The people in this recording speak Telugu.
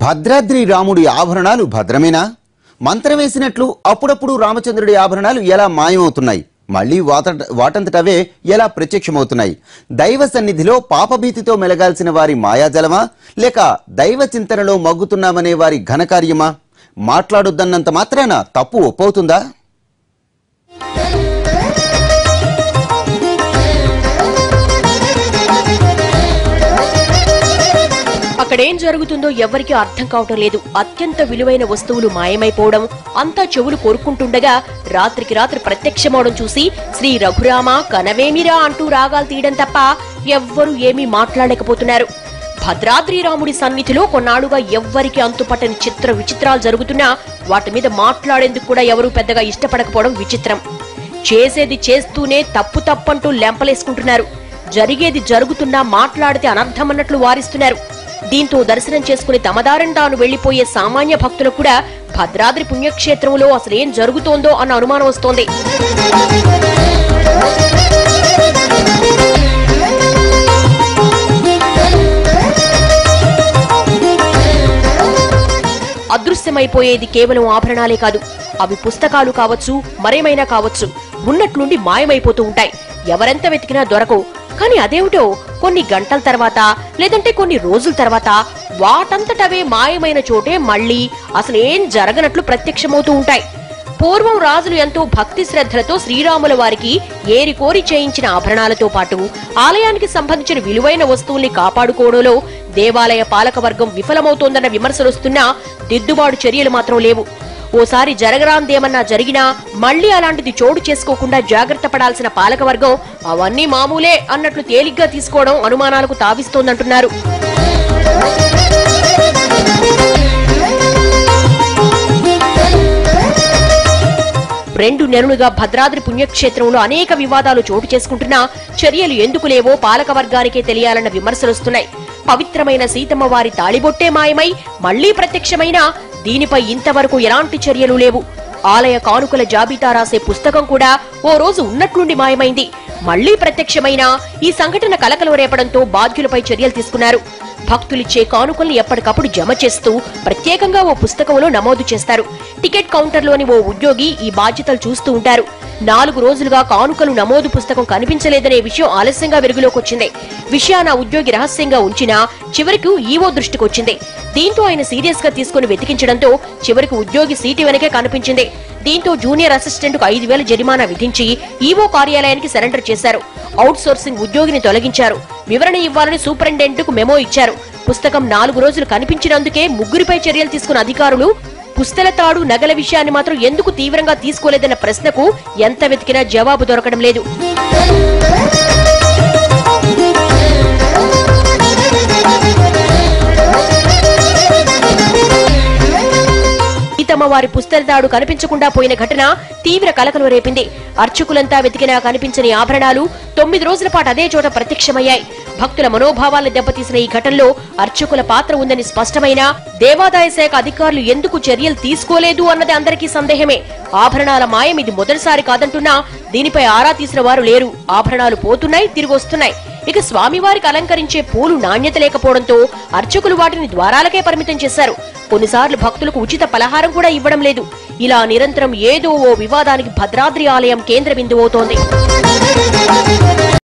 భద్రాద్రి రాముడి ఆభరణాలు భద్రమేనా? మంత్రం వేసినట్లు అప్పుడప్పుడు రామచంద్రుడి ఆభరణాలు ఎలా మాయమవుతున్నాయి, మళ్ళీ వాటంతటవే ఎలా ప్రత్యక్షమవుతున్నాయి? దైవ సన్నిధిలో పాపభీతితో మెలగాల్సిన వారి మాయాజలమా, లేక దైవ చింతనలో మగ్గుతున్నామనే వారి ఘనకార్యమా? మాట్లాడొద్దన్నంత మాత్రాన తప్పు ఒప్పవుతుందా? అక్కడేం జరుగుతుందో ఎవ్వరికీ అర్థం కావటం లేదు. అత్యంత విలువైన వస్తువులు మాయమైపోవడం, అంతా చెవులు కోరుకుంటుండగా రాత్రికి రాత్రి ప్రత్యక్షమవడం చూసి శ్రీ రఘురామ కనవేమిరా అంటూ రాగాలు తీయడం తప్ప ఎవ్వరూ ఏమీ మాట్లాడలేకపోతున్నారు. భద్రాద్రి రాముడి సన్నిధిలో కొన్నాళ్లుగా ఎవ్వరికి అంతుపట్టని చిత్ర విచిత్రాలు జరుగుతున్నా వాటి మీద మాట్లాడేందుకు కూడా ఎవరూ పెద్దగా ఇష్టపడకపోవడం విచిత్రం. చేసేది చేస్తూనే తప్పు తప్పంటూ లెంపలేసుకుంటున్నారు. జరిగేది జరుగుతున్నా మాట్లాడితే అనర్థమన్నట్లు వారిస్తున్నారు. దీంతో దర్శనం చేసుకుని తమదారిని తాను వెళ్లిపోయే సామాన్య భక్తులకు కూడా భద్రాద్రి పుణ్యక్షేత్రంలో అసలేం జరుగుతోందో అన్న అనుమానం వస్తోంది. అదృశ్యమైపోయేది కేవలం ఆభరణాలే కాదు, అవి పుస్తకాలు కావచ్చు, మరేమైనా కావచ్చు, ఉన్నట్లుండి మాయమైపోతూ ఉంటాయి. ఎవరెంత వెతికినా దొరకవు. కానీ అదేమిటో కొన్ని గంటల తర్వాత లేదంటే కొన్ని రోజుల తర్వాత వాటంతటవే మాయమైన చోటే మళ్లీ అసలేం జరగనట్లు ప్రత్యక్షమవుతూ ఉంటాయి. పూర్వం రాజులు ఎంతో భక్తి శ్రద్ధలతో శ్రీరాముల వారికి ఏరికోరి చేయించిన ఆభరణాలతో పాటు ఆలయానికి సంబంధించిన విలువైన వస్తువుల్ని కాపాడుకోవడంలో దేవాలయ పాలకవర్గం విఫలమవుతోందన్న విమర్శలొస్తున్నా దిద్దుబాటు చర్యలు మాత్రం లేవు. ఓసారి జరగరాందేమన్నా జరిగినా మళ్లీ అలాంటిది చోటు చేసుకోకుండా జాగ్రత్త పడాల్సిన పాలకవర్గం అవన్నీ మామూలే అన్నట్లు తేలిగ్గా తీసుకోవడం అనుమానాలకు తావిస్తోందంటున్నారు. రెండు నెలలుగా భద్రాద్రి పుణ్యక్షేత్రంలో అనేక వివాదాలు చోటు చేసుకుంటున్నా చర్యలు ఎందుకు లేవో పాలకవర్గానికే తెలియాలన్న విమర్శలొస్తున్నాయి. పవిత్రమైన సీతమ్మ వారి తాళిబొట్టే మాయమై మళ్లీ ప్రత్యక్షమైనా దీనిపై ఇంతవరకు ఎలాంటి చర్యలు లేవు. ఆలయ కానుకల జాబితా రాసే పుస్తకం కూడా ఓ రోజు ఉన్నట్లుండి మాయమైంది. మళ్లీ ప్రత్యక్షమైనా ఈ సంఘటన కలకలం రేపడంతో బాధ్యులపై చర్యలు తీసుకున్నారు. భక్తులిచ్చే కానుకల్ని ఎప్పటికప్పుడు జమ చేస్తూ ప్రత్యేకంగా ఓ పుస్తకంలో నమోదు చేస్తారు. టికెట్ కౌంటర్లోని ఓ ఉద్యోగి ఈ బాధ్యతలు చూస్తూ ఉంటారు. 4 రోజులుగా కానుకలు నమోదు పుస్తకం కనిపించలేదనే విషయం ఆలస్యంగా వెలుగులోకొచ్చింది. విషయాన్ని ఆ ఉద్యోగి రహస్యంగా ఉంచినా చివరికి ఈవో దృష్టికొచ్చింది. దీంతో ఆయన సీరియస్ గా తీసుకుని వెతికించడంతో చివరికి ఉద్యోగి సీటు వెనకే కనిపించింది. దీంతో జూనియర్ అసిస్టెంట్ కు 5,000 జరిమానా విధించి ఈవో కార్యాలయానికి సరెండర్ చేశారు. అవుట్ సోర్సింగ్ ఉద్యోగిని తొలగించారు. వివరణ ఇవ్వాలని సూపరింటెండెంట్ కు మెమో ఇచ్చారు. పుస్తకం 4 రోజులు కనిపించినందుకే ముగ్గురిపై చర్యలు తీసుకున్న అధికారులు పుస్తల తాడు, నగల విషయాన్ని మాత్రం ఎందుకు తీవ్రంగా తీసుకోలేదన్న ప్రశ్నకు ఎంత వెతికినా జవాబు దొరకడం లేదు. సీతమ్మవారి పుస్తలతాడు కనిపించకుండా పోయిన ఘటన తీవ్ర కలకలం రేపింది. అర్చకులంతా వెతికినా కనిపించని ఆభరణాలు 9 రోజుల పాటు అదే చోట ప్రత్యక్షమయ్యాయి. భక్తుల మనోభావాలను దెబ్బతీసిన ఈ ఘటనలో అర్చకుల పాత్ర ఉందని స్పష్టమైనా దేవాదాయ శాఖ అధికారులు ఎందుకు చర్యలు తీసుకోలేదు అన్నది అందరికీ సందేహమే. ఆభరణాల మాయం ఇది మొదటిసారి కాదంటున్నా దీనిపై ఆరా తీసిన వారు లేరు. ఆభరణాలు పోతున్నాయి, తిరిగి వస్తున్నాయి. ఇక స్వామివారికి అలంకరించే పూలు నాణ్యత లేకపోవడంతో అర్చకులు వాటిని ద్వారాలకే పరిమితం చేశారు. కొన్నిసార్లు భక్తులకు ఉచిత పలహారం కూడా ఇవ్వడం లేదు. ఇలా నిరంతరం ఏదో ఓ వివాదానికి భద్రాద్రి ఆలయం కేంద్ర బిందువవుతోంది.